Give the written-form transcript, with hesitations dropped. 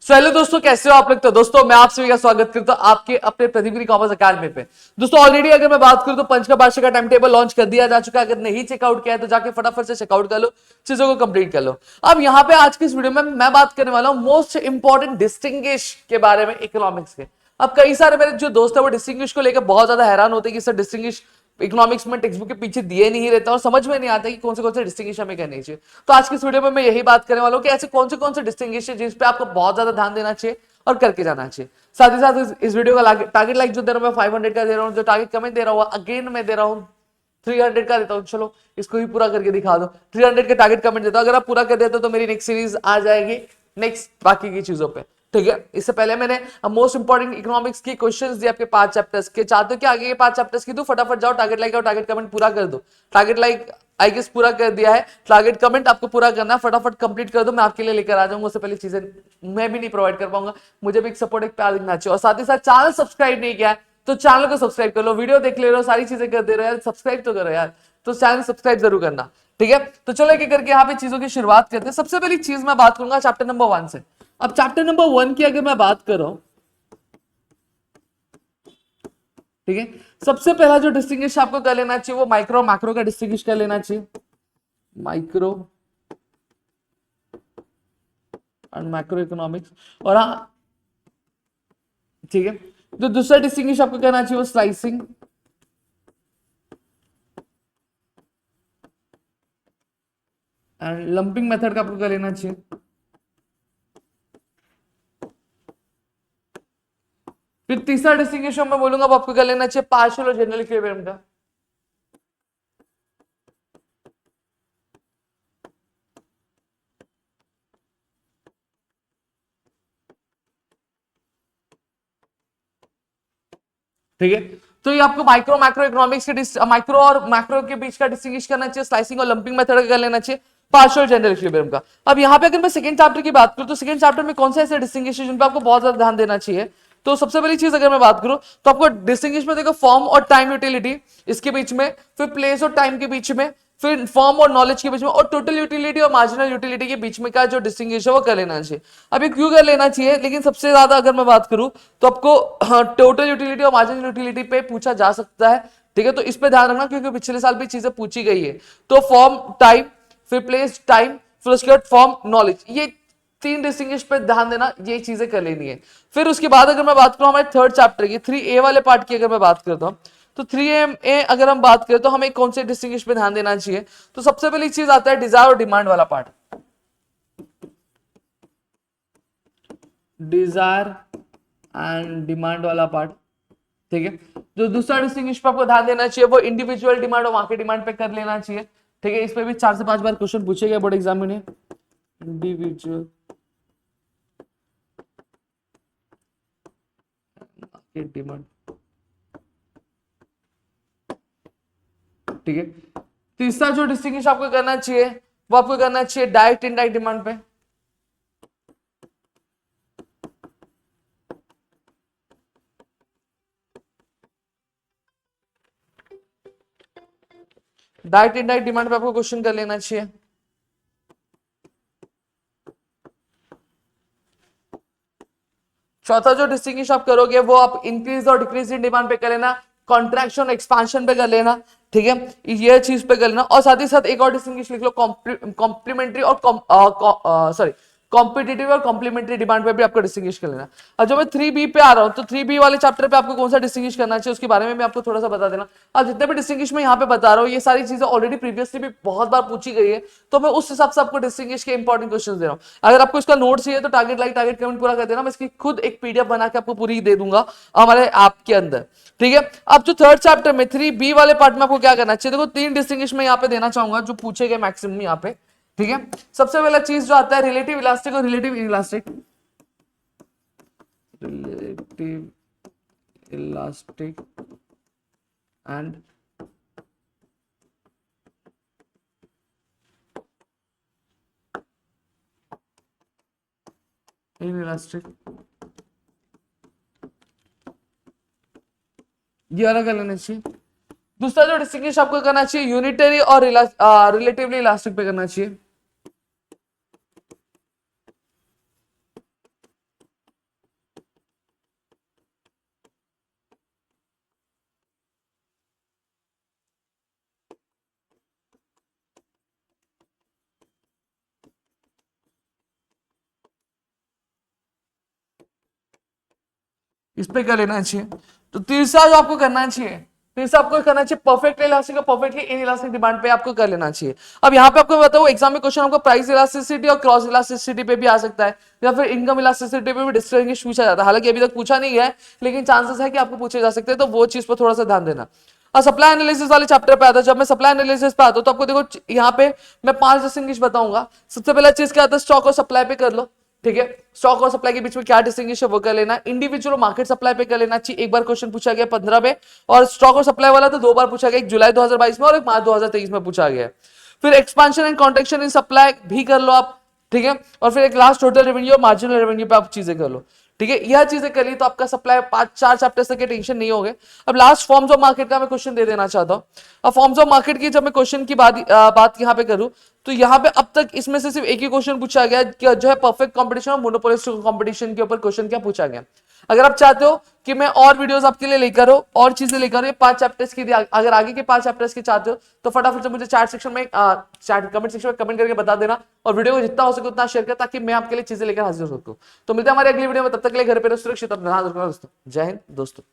Hello दोस्तों, कैसे हो आप लोग। तो दोस्तों मैं आप सभी का स्वागत करता हूं आपके अपने प्रतिनिधि कॉमर्स अकादमी पे। दोस्तों ऑलरेडी अगर मैं बात करूं तो पंच का वार्षिक का टाइम टेबल लॉन्च कर दिया जा चुका है। अगर नहीं चेकआउट किया है तो जाके फटाफट से चेकआउट कर लो, चीजों को कंप्लीट कर लो। अब यहाँ पे आज की इस वीडियो में मैं बात करने वाला हूँ मोस्ट इंपॉर्टेंट डिस्टिंग्विश के बारे में, इकोनॉमिक्स के। अब कई सारे मेरे जो दोस्त है वो डिस्टिंग्विश को लेकर बहुत ज्यादा हैरान होते हैं कि सर डिस्टिंग्विश इकोनॉमिक्स में टेक्स्ट बुक के पीछे दिए नहीं रहता और समझ में नहीं आता कि कौन से डिस्टिंग्विश हमें करनी चाहिए। तो आज की इस वीडियो में मैं यही बात करने वाला हूँ कि ऐसे कौन से डिस्टिंग्विश है जिस पे आपको बहुत ज्यादा ध्यान देना चाहिए और करके जाना चाहिए। साथ ही साथ इस वीडियो का टारगेट लाइक जो दे रहा हूँ मैं 500 का दे रहा हूँ, जो टारगेट कमेंट दे रहा हूँ अगेन मैं दे रहा हूँ 300 का देता हूँ। चलो इसको भी पूरा करके दिखा दो। 300 का टारगेट कमेंट देता हूँ, अगर आप पूरा कर देते हो तो मेरी नेक्स्ट सीरीज आ जाएगी नेक्स्ट बाकी की चीजों पे। ठीक है, इससे पहले मैंने मोस्ट इंपॉर्टेंट इकोनॉमिक्स की क्वेश्चंस दिए आपके 5 चैप्टर्स के। चाहते हो कि आगे के 5 चैप्टर्स की, तो फटाफट जाओ टारगेट लाइक और टारगेट कमेंट पूरा कर दो। टारगेट लाइक आई गेस पूरा कर दिया है, टारगेट कमेंट आपको पूरा करना है, फटाफट कंप्लीट कर दो, मैं आपके लिए लेकर आ जाऊंगा। उससे पहले चीजें मैं भी नहीं प्रोवाइड कर पाऊंगा, मुझे भी एक सपोर्ट एक प्यार दिखना चाहिए। और साथ ही साथ चैनल सब्सक्राइब नहीं किया है तो चैनल को सब्सक्राइब कर लो। वीडियो देख ले रहे हो, सारी चीजें कर दे रहे हो यार, सब्सक्राइब तो करो यार। तो चैनल सब्सक्राइब जरूर करना। ठीक है, तो चलो एक करके यहाँ पे चीजों की शुरुआत करते हैं। सबसे पहली चीज मैं बात करूंगा चैप्टर नंबर 1 से। अब चैप्टर नंबर 1 की अगर मैं बात कर रहा हूं, ठीक है, सबसे पहला जो डिस्टिंग्विश आपको कर लेना चाहिए वो माइक्रो मैक्रो का डिस्टिंग्विश कर लेना चाहिए। Micro and macro economics. और हाँ, ठीक है, जो दूसरा डिस्टिंग्विश आपको करना चाहिए वो स्लाइसिंग एंड लंपिंग मेथड का आपको कर लेना चाहिए। फिर तीसरा डिस्टिंग्विश मैं बोलूंगा वो आपको कर लेना चाहिए पार्शियल और जनरल इक्विलिब्रियम का। ठीक है, तो ये आपको माइक्रो मैक्रो इकोनॉमिक्स के माइक्रो और मैक्रो के बीच का डिस्टिंग्विश करना चाहिए, स्लाइसिंग और लंपिंग मेथड का कर लेना चाहिए, पार्शियल जनरल इक्विलिब्रियम का। अब यहाँ पे अगर मैं सेकंड चैप्टर की बात करूं तो सेकंड चैप्टर में कौन से ऐसे डिस्टिंग्विश है जिन पे आपको बहुत ज्यादा ध्यान देना चाहिए। तो सबसे पहली चीज अगर मैं बात करूं तो आपको डिस्टिंग्विश में देखो फॉर्म और टाइम यूटिलिटी इसके बीच में, फिर प्लेस और टाइम के बीच में, फिर फॉर्म और नॉलेज के बीच में, और टोटल यूटिलिटी और मार्जिनल यूटिलिटी के बीच में का जो डिस्टिंग्विश है वो कर लेना चाहिए। अब ये क्यों कर लेना चाहिए, लेकिन सबसे ज्यादा अगर मैं बात करूं तो आपको टोटल यूटिलिटी और मार्जिनल यूटिलिटी पे पूछा जा सकता है। ठीक है, तो इस पे ध्यान रखना क्योंकि पिछले साल भी चीजें पूछी गई है। तो फॉर्म टाइम, फिर प्लेस टाइम, फिर उसके बाद फॉर्म नॉलेज, ये 3 डिस्टिंग्विश पे ध्यान देना, ये चीजें कर लेनी है। फिर उसके बाद अगर मैं बात करूं हमारे थर्ड चैप्टर की 3A वाले पार्ट की अगर मैं बात करता हूं तो 3A अगर हम बात करें तो हमें कौन से डिस्टिंग्विश पे ध्यान देना चाहिए। तो सबसे पहली चीज आता है डिजायर और डिमांड वाला पार्ट। डिजायर एंड डिमांड वाला पार्ट। ठीक है, जो दूसरा डिस्टिंग्विश पे आपको ध्यान देना चाहिए वो इंडिविजुअल डिमांड और मार्केट डिमांड पे कर लेना चाहिए। ठीक है, इस पे भी 4 से 5 बार क्वेश्चन पूछे गए बोर्ड एग्जाम में। Individual market demand. ठीक है, तीसरा जो डिस्टिंग्विश आपको करना चाहिए वो आपको करना चाहिए डायरेक्ट इनडायरेक्ट डिमांड पे। डायरेक्ट इनडायरेक्ट डिमांड पे आपको क्वेश्चन कर लेना चाहिए। चौथा जो डिस्टिंग्विश आप करोगे वो आप इंक्रीज और डिक्रीज इन डिमांड पे कर लेना, कॉन्ट्रैक्शन एक्सपांशन पे कर लेना। ठीक है, ये चीज पे कर लेना। और साथ ही साथ एक और डिस्टिंग्विश लिख लो, कॉम्प्लीमेंट्री और सॉरी कॉम्पिटिटिव और कॉम्प्लीमेंट्री डिमांड पे भी आपको डिस्टिंग्विश कर लेना। और जब मैं 3B पे आ रहा हूं तो 3B वाले चैप्टर पे आपको कौन सा डिस्टिंग्विश करना चाहिए उसके बारे में मैं आपको थोड़ा सा बता देना। अब जितने भी डिस्टिंग्विश मैं यहाँ पे बता रहा हूँ ये सारी चीजें ऑलरेडी प्रीवियसली भी बहुत बार पूछी गई है, तो मैं उस हिसाब से आपको डिस्टिंग्विश के इंपॉर्टेंट क्वेश्चन दे रहा हूँ। अगर आपको इसका नोट चाहिए तो टारगेट लाइक टारगेट कमेंट पूरा कर देना, मैं इसकी खुद एक PDF बना के आपको पूरी दे दूंगा हमारे ऐप के अंदर। ठीक है, अब जो थर्ड चैप्टर में 3B वाले पार्ट में आपको क्या करना चाहिए, देखो 3 डिस्टिंग्विश मैं यहाँ पे देना चाहूंगा जो पूछे गए मैक्सिमम यहाँ पे। ठीक है, सबसे पहला चीज जो आता है रिलेटिव इलास्टिक और relative elastic. Relative elastic and inelastic, ये अलग कर लेना चाहिए। दूसरा जो डिस्टिंग्विश आपको करना चाहिए यूनिटरी और रिलेटिवली इलास्टिक पे करना चाहिए। इस पे कर लेना चाहिए। तो तीसरा जो आपको करना चाहिए, तीसरा आपको करना चाहिए परफेक्ट इलास्टिक और परफेक्टली इन इलास्टिक डिमांड पे आपको कर लेना चाहिए। अब यहाँ पे आपको बताओ एग्जाम में क्वेश्चन आपको प्राइस इलास्टिसिटी और क्रॉस इलास्टिसिटी पे भी आ सकता है, या फिर इनकम इलास्टिसिटी पे भी डिस्टिंग्विश पूछा जाता है। हालांकि अभी तक पूछा नहीं है, लेकिन चांसेस है कि आपको पूछे जा सकते हैं, तो वो चीज पर थोड़ा सा ध्यान देना। सप्लाई एनालिसिस वाले चैप्टर पे आता है। जब मैं सप्लाई एनालिसिस पे आता हूं तो आपको देखो यहाँ पे मैं 5 डिस्टिंग्विश बताऊंगा। सबसे पहला चीज क्या आता है, स्टॉक और सप्लाई पे कर लो, ठीक है। स्टॉक और सप्लाई के बीच में क्या डिस्टिंग्विश है वो कर लेना। इंडिविजुअल मार्केट सप्लाई पे कर लेना चाहिए। एक बार क्वेश्चन पूछा गया 15 में, और स्टॉक और सप्लाई वाला तो 2 बार पूछा गया, एक जुलाई 2022 में और एक मार्च 2023 में पूछा गया। फिर expansion and contraction in supply भी कर लो आप, ठीक है। और फिर एक लास्ट टोटल रेवेन्यू और मार्जिनल रेवेन्यू पे आप चीजें कर लो, ठीक है। यह चीजें कर ली तो आपका सप्लाई 5-4 चैप्टर्स तक के टेंशन नहीं हो गए। अब लास्ट फॉर्म्स ऑफ मार्केट का मैं क्वेश्चन दे देना चाहता हूं। अब फॉर्म्स ऑफ मार्केट की जब मैं क्वेश्चन की बात यहां पे करूं, तो यहां पे अब तक इसमें से सिर्फ एक ही क्वेश्चन पूछा गया कि जो है परफेक्ट कंपटीशन और मोनोपोलिस्टिक कंपटीशन के ऊपर क्वेश्चन क्या पूछा गया। अगर आप चाहते हो कि मैं और वीडियोस आपके लिए लेकर हो और चीजें लेकर हो 5 चैप्टर्स की, अगर आगे के 5 चैप्टर्स की चाहते हो तो फटाफट से मुझे कमेंट सेक्शन में कमेंट करके बता देना, और वीडियो को जितना हो सके उतना शेयर कर, ताकि मैं आपके लिए चीजें लेकर हाजिर हो सकूं। तो मिलते हैं हमारे अगली वीडियो में, तब तक के लिए घर पे रहो सुरक्षित, अपना ध्यान रखना दोस्तों। जय हिंद दोस्तों।